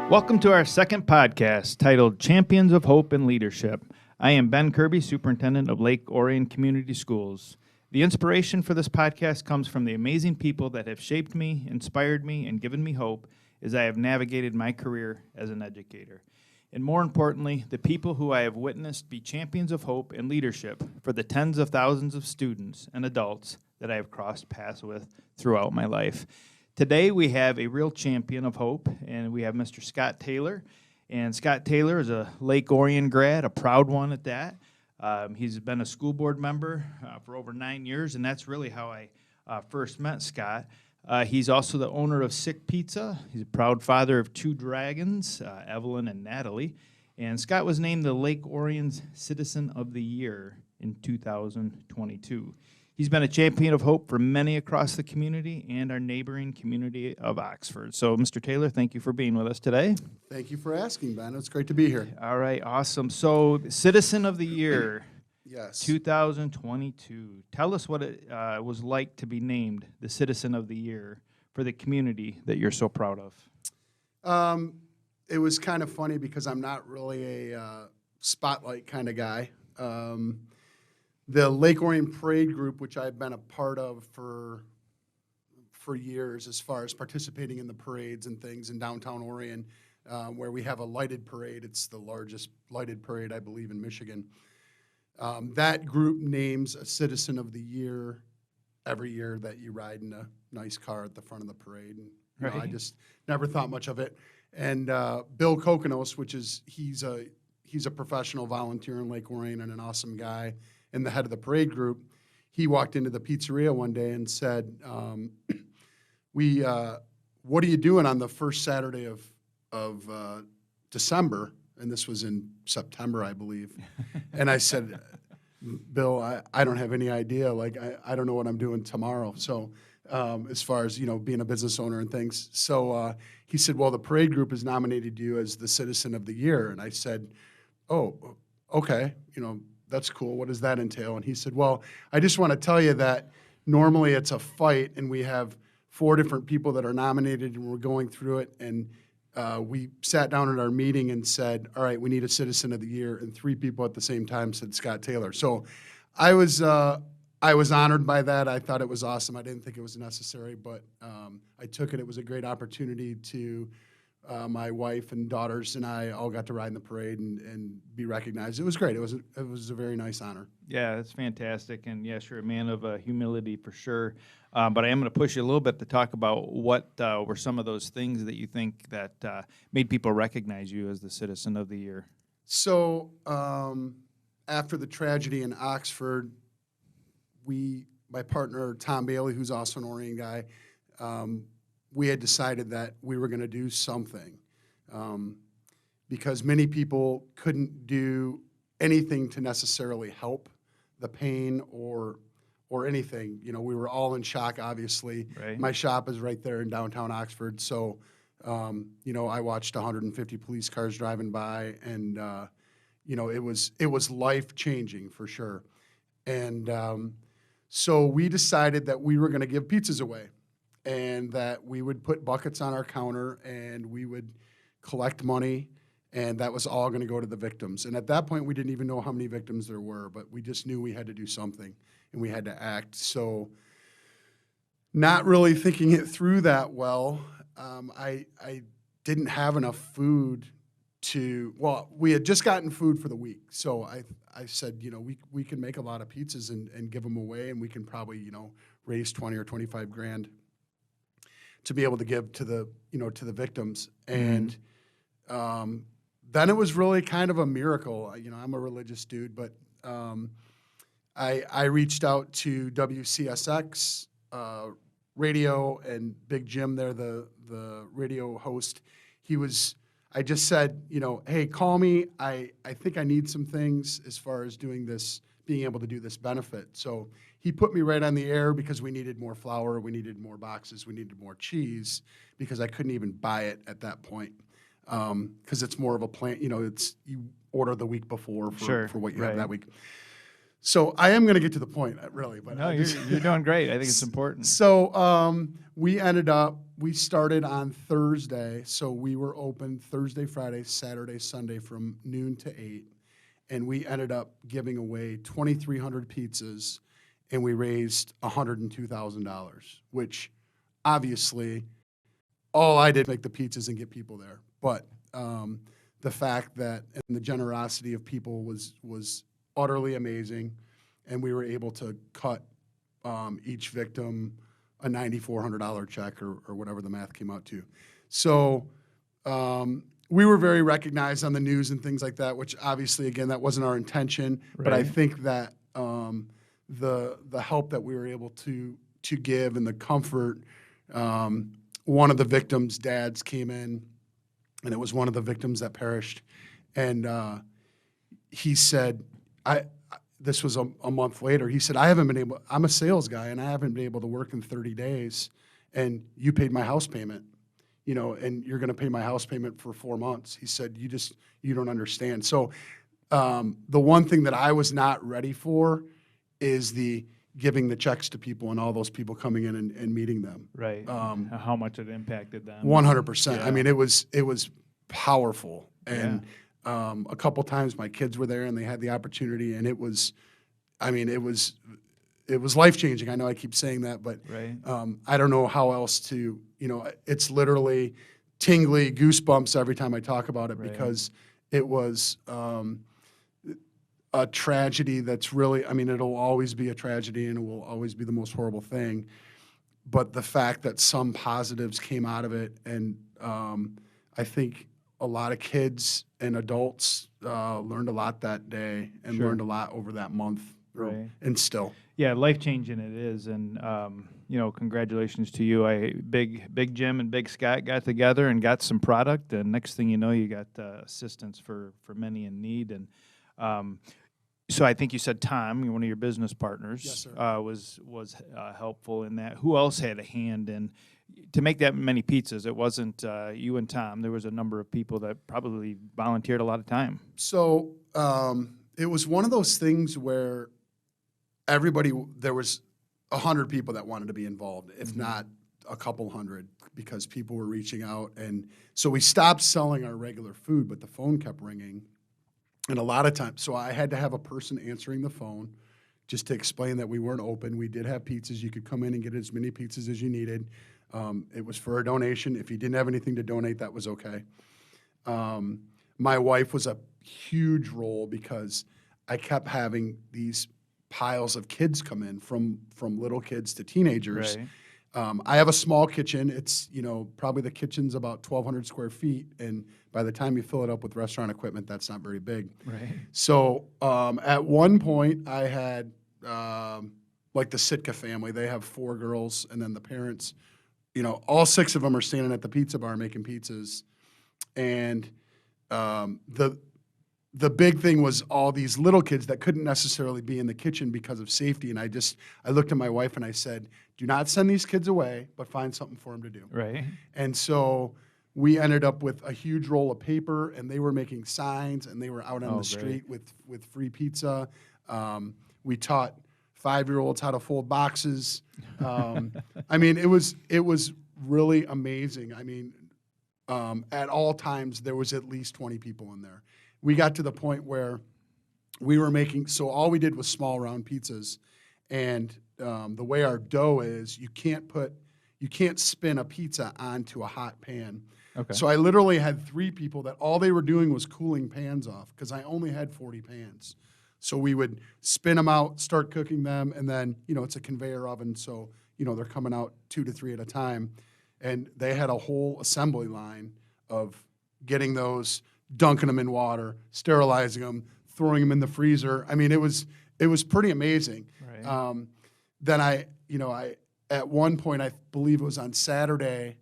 Welcome to our second podcast titled Champions of Hope and Leadership. I am Ben Kirby, Superintendent of Lake Orion Community Schools. The inspiration for this podcast comes from the amazing people that have shaped me, inspired me, and given me hope as I have navigated my career as an educator. And more importantly, the people who I have witnessed be champions of hope and leadership for the tens of thousands of students and adults that I have crossed paths with throughout my life. Today we have a real champion of hope, and we have Mr. Scott Taylor. And Scott Taylor is a Lake Orion grad, a proud one at that. He's been a school board member for over 9 years, and that's really how I first met Scott. He's also the owner of Sick Pizza. He's a proud father of 2 dragons, Evelyn and Natalie. And Scott was named the Lake Orion Citizen of the Year in 2022. He's been a champion of hope for many across the community and our neighboring community of Oxford. So, Mr. Taylor, thank you for being with us today. Thank you for asking, Ben. It's great to be here. All right, awesome. So, Citizen of the Year, Yes. 2022. Tell us what it was like to be named the Citizen of the Year for the community that you're so proud of. It was kind of funny because I'm not really a spotlight kind of guy. The Lake Orion Parade group, which I've been a part of for years, as far as participating in the parades and things in downtown Orion, where we have a lighted parade. It's the largest lighted parade, I believe, in Michigan. That group names a Citizen of the Year every year that you ride in a nice car at the front of the parade. And, you know, I just never thought much of it. And Bill Kokonos, he's a professional volunteer in Lake Orion and an awesome guy, and the head of the parade group, he walked into the pizzeria one day and said, what are you doing on the first Saturday of December? And this was in September, I believe. And I said, Bill, I don't have any idea. Like, I don't know what I'm doing tomorrow. So as far as, being a business owner and things. So he said, well, the parade group has nominated you as the Citizen of the Year. And I said, oh, okay, that's cool. What does that entail? And he said, well, I just want to tell you that normally it's a fight, and we have 4 different people that are nominated, and we're going through it. And we sat down at our meeting and said, all right, we need a Citizen of the Year. And 3 people at the same time said Scott Taylor. So I was honored by that. I thought it was awesome. I didn't think it was necessary, but I took it. It was a great opportunity to my wife and daughters and I all got to ride in the parade and be recognized. It was great. It was a very nice honor. Yeah, that's fantastic. And yes, you're a man of humility for sure. But I am going to push you a little bit to talk about what were some of those things that you think that made people recognize you as the Citizen of the Year. So after the tragedy in Oxford, my partner, Tom Bailey, who's also an Orion guy, we had decided that we were going to do something because many people couldn't do anything to necessarily help the pain or anything. We were all in shock, obviously. Right. My shop is right there in downtown Oxford, so I watched 150 police cars driving by, and it was life-changing for sure. And so we decided that we were going to give pizzas away, and that we would put buckets on our counter, and we would collect money, and that was all going to go to the victims. And at that point, we didn't even know how many victims there were, but we just knew we had to do something, and we had to act. So not really thinking it through that well, I didn't have enough food we had just gotten food for the week. So I said, we can make a lot of pizzas and give them away, and we can probably, raise 20 or 25 grand to be able to give to the victims. And then it was really kind of a miracle. I'm a religious dude, but I reached out to WCSX radio, and Big Jim there, the radio host. I just said, hey, call me. I think I need some things as far as doing this, being able to do this benefit. So he put me right on the air because we needed more flour, we needed more boxes, we needed more cheese, because I couldn't even buy it at that point. Because it's more of a plant, you order the week before for what you have that week. So I am going to get to the point, really. But No, you're doing great. I think it's important. So we started on Thursday. So we were open Thursday, Friday, Saturday, Sunday from noon to 8. And we ended up giving away 2,300 pizzas, and we raised $102,000, which obviously all I did make the pizzas and get people there. But the fact that and the generosity of people was utterly amazing, and we were able to cut each victim a $9,400 check or whatever the math came out to. So we were very recognized on the news and things like that, which obviously, again, that wasn't our intention. Right. But I think that the help that we were able to give and the comfort, one of the victims' dads came in, and it was one of the victims that perished, and he said, this was a month later, he said, I'm a sales guy, and I haven't been able to work in 30 days, and you paid my house payment, and you're going to pay my house payment for 4 months. He said, you don't understand. So the one thing that I was not ready for is the giving the checks to people and all those people coming in and meeting them. Right. How much it impacted them. 100%. Yeah. I mean, it was powerful. And a couple times my kids were there and they had the opportunity, and it was life-changing. I know I keep saying that, but right. I don't know how else to, it's literally tingly goosebumps every time I talk about it, because it was a tragedy that's really, it'll always be a tragedy and it will always be the most horrible thing. But the fact that some positives came out of it, and I think a lot of kids and adults learned a lot that day and learned a lot over that month. And still. Yeah, life-changing it is. And, congratulations to you. Big Jim and Big Scott got together and got some product. And next thing you know, you got assistance for many in need. And so I think you said Tom, one of your business partners, yes, sir. Was helpful in that. Who else had a hand in to make that many pizzas? It wasn't you and Tom. There was a number of people that probably volunteered a lot of time. So it was one of those things where there was 100 people that wanted to be involved, if not a couple hundred, because people were reaching out. And so we stopped selling our regular food, but the phone kept ringing. And a lot of times, so I had to have a person answering the phone just to explain that we weren't open. We did have pizzas. You could come in and get as many pizzas as you needed. It was for a donation. If you didn't have anything to donate, that was okay. My wife was a huge role, because I kept having these piles of kids come in, from little kids to teenagers. Right. I have a small kitchen. It's, probably the kitchen's about 1,200 square feet. And by the time you fill it up with restaurant equipment, that's not very big. Right. So at one point I had like the Sitka family. They have 4 girls, and then the parents, all 6 of them are standing at the pizza bar making pizzas. And the big thing was all these little kids that couldn't necessarily be in the kitchen because of safety. And I looked at my wife and I said, do not send these kids away, but find something for them to do. Right. And so we ended up with a huge roll of paper, and they were making signs, and they were out on the street with free pizza. We taught 5-year-olds how to fold boxes. It was really amazing. At all times, there was at least 20 people in there. We got to the point where we were so all we did was small round pizzas. And the way our dough is, you can't spin a pizza onto a hot pan. Okay. So I literally had 3 people that all they were doing was cooling pans off, because I only had 40 pans. So we would spin them out, start cooking them, and then, it's a conveyor oven, so, they're coming out 2 to 3 at a time. And they had a whole assembly line of getting those, dunking them in water, sterilizing them, throwing them in the freezer. It was pretty amazing. Right. Then I at one point, I believe it was on Saturday,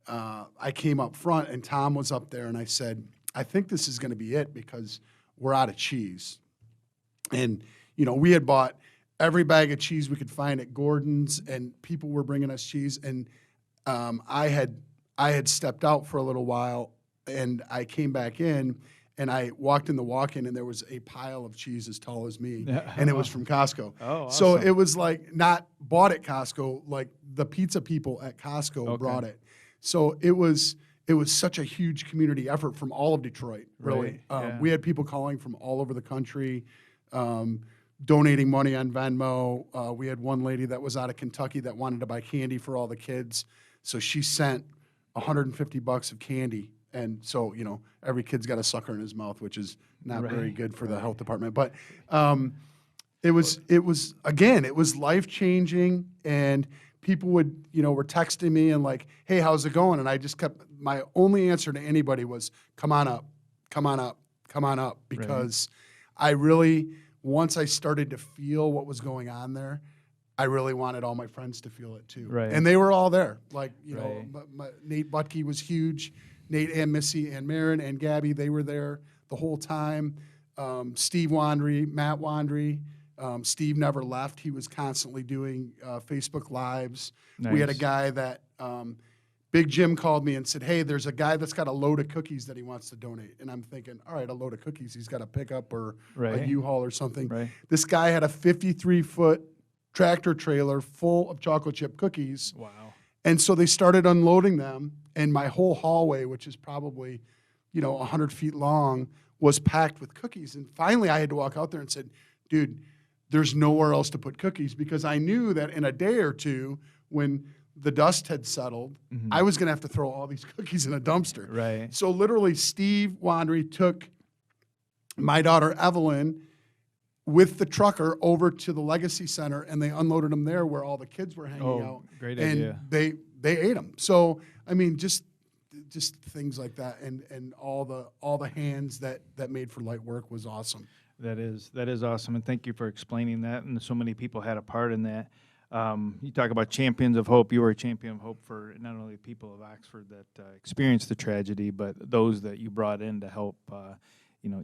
I came up front and Tom was up there, and I said, I think this is going to be it, because we're out of cheese. And, we had bought every bag of cheese we could find at Gordon's, and people were bringing us cheese. And I had stepped out for a little while, and I came back in, And I walked in the walk-in, and there was a pile of cheese as tall as me, and it was from Costco. Oh, So awesome. it was like not bought at Costco, like the pizza people at Costco Okay. brought it. So it was such a huge community effort from all of Detroit, really. Right, yeah. We had people calling from all over the country, donating money on Venmo. We had one lady that was out of Kentucky that wanted to buy candy for all the kids. So she sent $150 of candy. And so, every kid's got a sucker in his mouth, which is not very good for the health department. But it was life-changing, and people were texting me and like, hey, how's it going? And I just my only answer to anybody was, come on up, come on up, come on up. Because I really, once I started to feel what was going on there, I really wanted all my friends to feel it too. Right. And they were all there. Like, Nate Butke was huge. Nate and Missy and Marin and Gabby, they were there the whole time. Steve Wandry, Matt Wandry. Steve never left. He was constantly doing Facebook Lives. Nice. We had a guy that, Big Jim called me and said, hey, there's a guy that's got a load of cookies that he wants to donate. And I'm thinking, all right, a load of cookies. He's got a pickup or a U-Haul or something. Right. This guy had a 53-foot tractor trailer full of chocolate chip cookies. Wow. And so they started unloading them, and my whole hallway, which is probably, 100 feet long, was packed with cookies. And finally I had to walk out there and said, dude, there's nowhere else to put cookies, because I knew that in a day or two, when the dust had settled, I was going to have to throw all these cookies in a dumpster. Right. So literally Steve Wandry took my daughter Evelyn with the trucker over to the Legacy Center, and they unloaded them there where all the kids were hanging out. Great and idea. they ate them. So I mean, just things like that, and all the hands that made for light work was awesome. That is awesome, and thank you for explaining that. And so many people had a part in that. You talk about champions of hope. You were a champion of hope for not only people of Oxford that experienced the tragedy, but those that you brought in to help,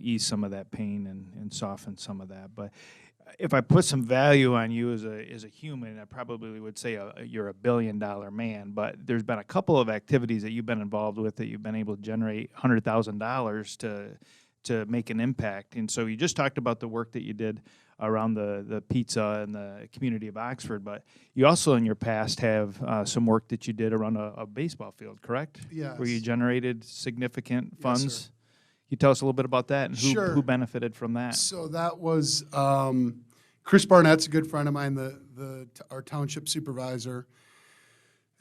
ease some of that pain and soften some of that. But if I put some value on you as a human, I probably would say you're $1 billion man. But there's been a couple of activities that you've been involved with that you've been able to generate $100,000 to make an impact. And so you just talked about the work that you did around the pizza and the community of Oxford, but you also in your past have some work that you did around a baseball field, correct? Yes. Where you generated significant funds. Yes, sir. Can you tell us a little bit about that and Sure. who benefited from that? So that was Chris Barnett's a good friend of mine, our township supervisor.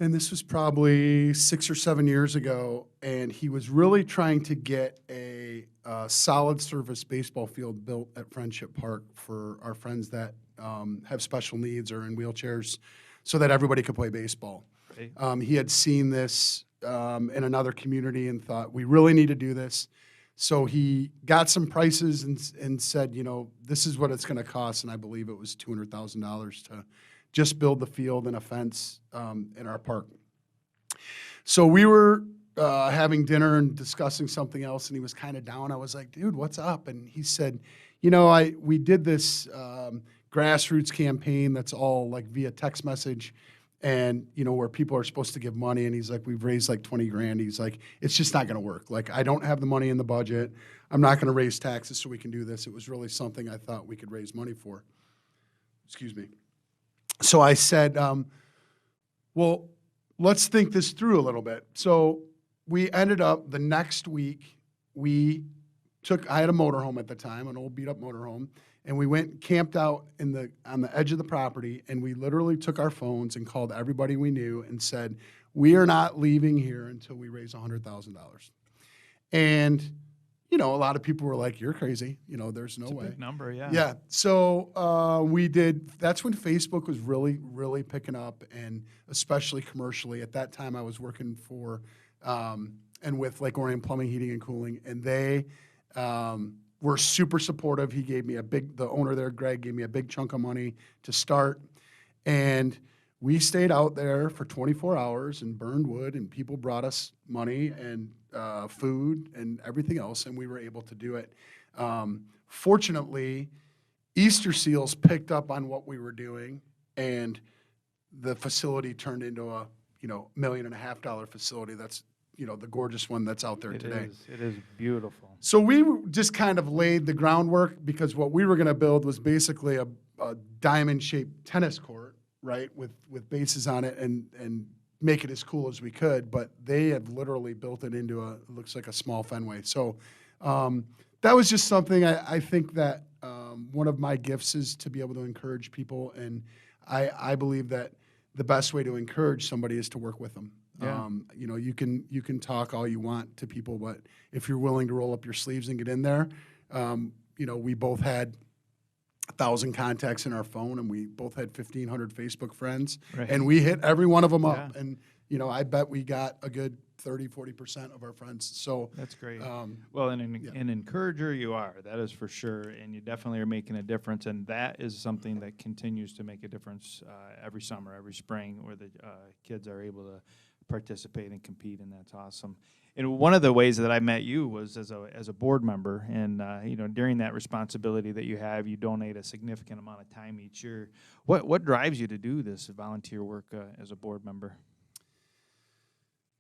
And this was probably 6 or 7 years ago, and he was really trying to get a solid surface baseball field built at Friendship Park for our friends that have special needs or in wheelchairs, so that everybody could play baseball. Right. He had seen this in another community and thought, we really need to do this. So he got some prices and said, this is what it's going to cost, and I believe it was $200,000 to just build the field and a fence in our park. So we were having dinner and discussing something else, and he was kind of down. I was like, dude, what's up? And he said, we did this grassroots campaign that's all like via text message, and where people are supposed to give money. And he's like, we've raised like 20 grand. He's like, it's just not going to work. Like, I don't have the money in the budget. I'm not going to raise taxes so we can do this. It was really something I thought we could raise money for. Excuse me. So I said, well, let's think this through a little bit. So we ended up the next week, I had a motorhome at the time, an old beat up motorhome, and we went and camped out on the edge of the property, and we literally took our phones and called everybody we knew and said, we are not leaving here until we raise $100,000. And a lot of people were like, you're crazy. There's no way. It's a big number, yeah. Yeah. So we did. That's when Facebook was really, really picking up, and especially commercially. At that time, I was working for and with Lake Orion Plumbing, Heating, and Cooling, and they were super supportive. He gave me the owner there, Greg, gave me a big chunk of money to start, and we stayed out there for 24 hours and burned wood, and people brought us money and food and everything else, and we were able to do it. Fortunately, Easter Seals picked up on what we were doing, and the facility turned into a $1.5 million facility that's the gorgeous one that's out there today. It is beautiful. So we just kind of laid the groundwork, because what we were going to build was basically a diamond-shaped tennis court, right, with bases on it, and make it as cool as we could. But they have literally built it into it looks like a small Fenway. So that was just something I think that one of my gifts is to be able to encourage people, and I believe that the best way to encourage somebody is to work with them. Yeah. You can talk all you want to people, but if you're willing to roll up your sleeves and get in there, we both had 1,000 contacts in our phone, and we both had 1,500 Facebook friends, Right. and we hit every one of them up. Yeah. And I bet we got a good 30-40% of our friends. So That's great. well, An encourager you are, that is for sure, and you definitely are making a difference, and that is something that continues to make a difference every summer, every spring, where the kids are able to participate and compete, and that's awesome. And one of the ways that I met you was as a board member, and during that responsibility that you have, you donate a significant amount of time each year. What drives you to do this volunteer work as a board member?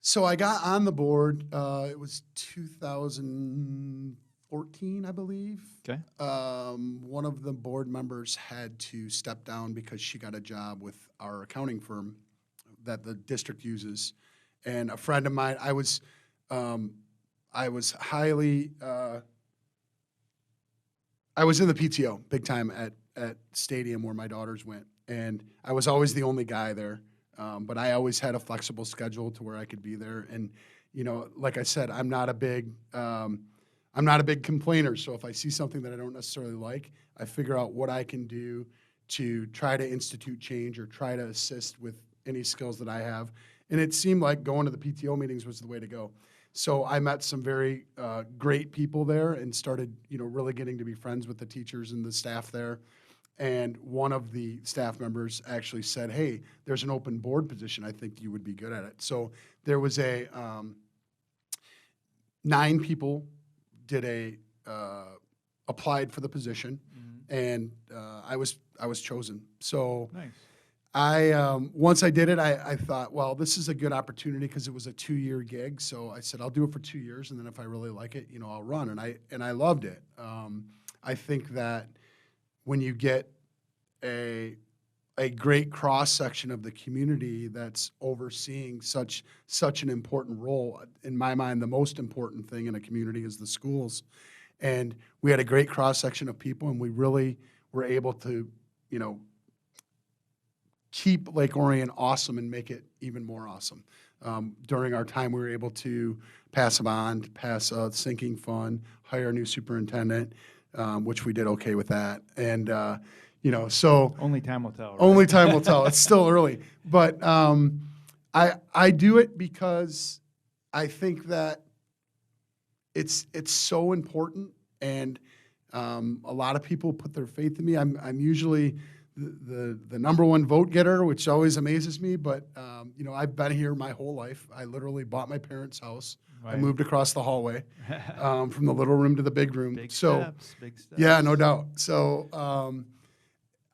So I got on the board, it was 2014, I believe. Okay. One of the board members had to step down because she got a job with our accounting firm that the district uses. And a friend of mine, I was highly, I was in the PTO big time at Stadium where my daughters went. And I was always the only guy there. But I always had a flexible schedule to where I could be there. And, like I said, I'm not a big complainer. So if I see something that I don't necessarily like, I figure out what I can do to try to institute change or try to assist with any skills that I have. And it seemed like going to the PTO meetings was the way to go. So I met some very great people there and started, really getting to be friends with the teachers and the staff there. And one of the staff members actually said, "Hey, there's an open board position. I think you would be good at it." So there was 9 people applied for the position, and I was chosen. So Nice. Once I did it, I thought, well, this is a good opportunity because it was a 2-year gig. So I said, I'll do it for 2 years, and then if I really like it, I'll run. And I loved it. I think that when you get a great cross section of the community that's overseeing such an important role, in my mind, the most important thing in a community is the schools. And we had a great cross section of people, and we really were able to, keep Lake Orion awesome and make it even more awesome. During our time, we were able to pass a bond, pass a sinking fund, hire a new superintendent, which we did okay with that. And, so. Only time will tell, right? Only time will tell. It's still early. But I do it because I think that it's so important, and a lot of people put their faith in me. I'm usually the number one vote getter, which always amazes me. But, I've been here my whole life. I literally bought my parents' house. Right. I moved across the hallway from the little room to the big room. Big steps. Yeah, no doubt. So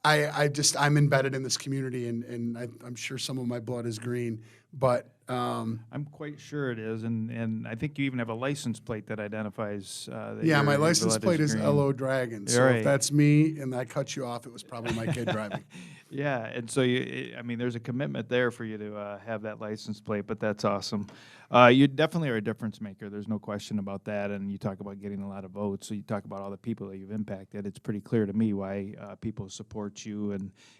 I'm embedded in this community, and I'm sure some of my blood is green, but I'm quite sure it is, and I think you even have a license plate that identifies. My license plate is LO Dragon. So right. If that's me and I cut you off, it was probably my kid driving. Yeah, and so there's a commitment there for you to have that license plate, but that's awesome. You definitely are a difference maker. There's no question about that. And you talk about getting a lot of votes. So you talk about all the people that you've impacted. It's pretty clear to me why people support you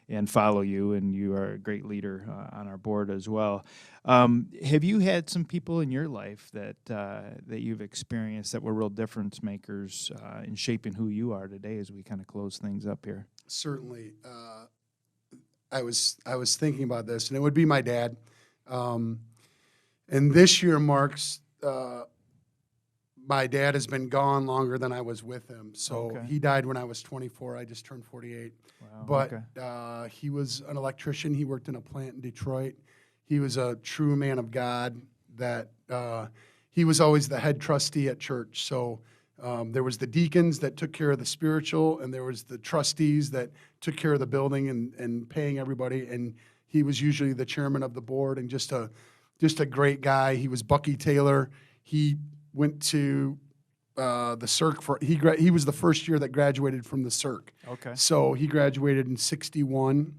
and follow you, and you are a great leader on our board as well. Have you had some people in your life that you've experienced that were real difference makers in shaping who you are today as we kind of close things up here? Certainly. I was thinking about this, and it would be my dad. And this year marks, my dad has been gone longer than I was with him. So Okay. He died when I was 24. I just turned 48. Wow, But okay. He was an electrician. He worked in a plant in Detroit. He was a true man of God. That he was always the head trustee at church. So there was the deacons that took care of the spiritual, and there was the trustees that took care of the building and paying everybody. And he was usually the chairman of the board, and just a just a great guy. He was Bucky Taylor. He went to the Cirque he was the first year that graduated from the Cirque. Okay. So he graduated in '61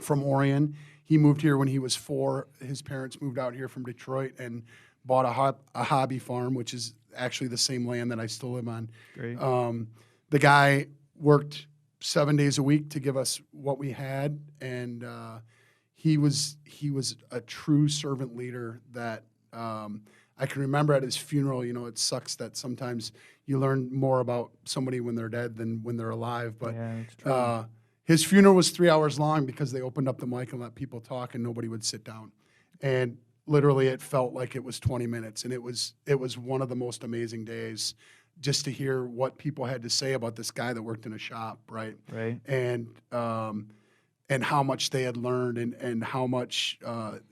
from Orion. He moved here when he was 4. His parents moved out here from Detroit and bought a hobby farm, which is actually the same land that I still live on. Great. The guy worked 7 days a week to give us what we had, and he was a true servant leader that I can remember at his funeral. You know, it sucks that sometimes you learn more about somebody when they're dead than when they're alive. But Yeah, that's true. his funeral was 3 hours long because they opened up the mic and let people talk, and nobody would sit down. And literally, it felt like it was 20 minutes, and it was one of the most amazing days, just to hear what people had to say about this guy that worked in a shop, right? Right. And how much they had learned, and how much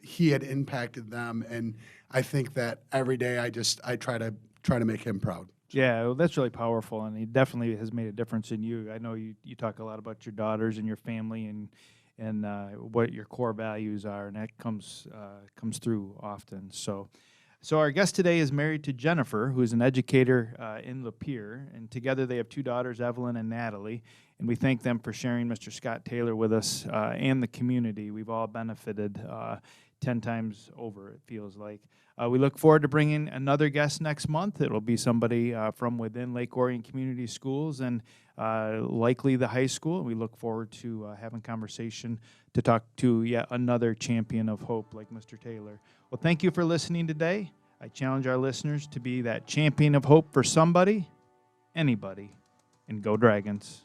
he had impacted them. And I think that every day I try to make him proud. Yeah, well, that's really powerful, and he definitely has made a difference in you. I know you talk a lot about your daughters and your family and what your core values are, and that comes through often. So our guest today is married to Jennifer, who is an educator in Lapeer, and together they have 2 daughters, Evelyn and Natalie, and we thank them for sharing Mr. Scott Taylor with us and the community. We've all benefited 10 times over, it feels like. We look forward to bringing another guest next month. It'll be somebody from within Lake Orion Community Schools and likely the high school. We look forward to having conversation to talk to yet another champion of hope like Mr. Taylor. Well, thank you for listening today. I challenge our listeners to be that champion of hope for somebody, anybody, and go Dragons.